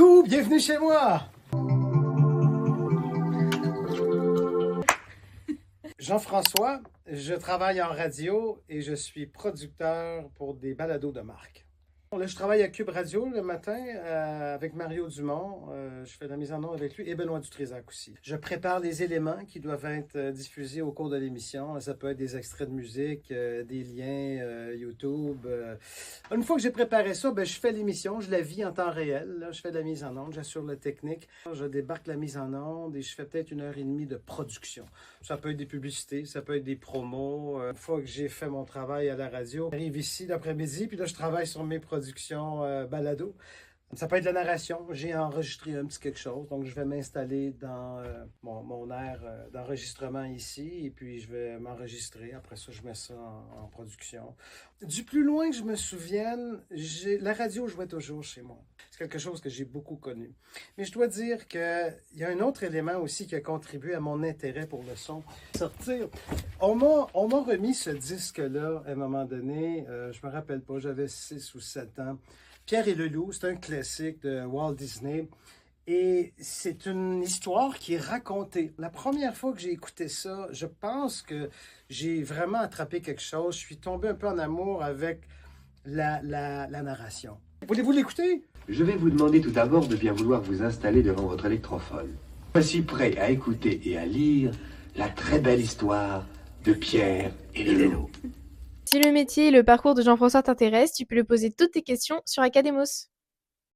Coucou, bienvenue chez moi! Jean-François, je travaille en radio et je suis producteur pour des balados de marque. Là, je travaille à Cube Radio le matin avec Mario Dumont. Je fais la mise en onde avec lui et Benoît Dutrisac aussi. Je prépare les éléments qui doivent être diffusés au cours de l'émission. Ça peut être des extraits de musique, des liens YouTube. Une fois que j'ai préparé ça, je fais l'émission, je la vis en temps réel. Là, je fais de la mise en onde, j'assure la technique. Je débarque la mise en onde et je fais peut-être 1h30 de production. Ça peut être des publicités, ça peut être des promos. Une fois que j'ai fait mon travail à la radio, j'arrive ici l'après-midi, puis là, je travaille sur mes productions balado. Ça peut être de la narration. J'ai enregistré un petit quelque chose, donc je vais m'installer dans mon aire d'enregistrement ici, et puis je vais m'enregistrer. Après ça, je mets ça en production. Du plus loin que je me souvienne, la radio jouait toujours chez moi. C'est quelque chose que j'ai beaucoup connu. Mais je dois dire qu'il y a un autre élément aussi qui a contribué à mon intérêt pour le son. Sortir. On m'a remis ce disque-là à un moment donné. Je me rappelle pas, j'avais 6 ou 7 ans. Pierre et le Loup, c'est un classique de Walt Disney. Et c'est une histoire qui est racontée. La première fois que j'ai écouté ça, je pense que j'ai vraiment attrapé quelque chose. Je suis tombé un peu en amour avec la narration. Voulez-vous l'écouter? Je vais vous demander tout d'abord de bien vouloir vous installer devant votre électrophone. Voici prêt à écouter et à lire la très belle histoire de Pierre et le Loup. Si le métier et le parcours de Jean-François t'intéressent, tu peux lui poser toutes tes questions sur Academos.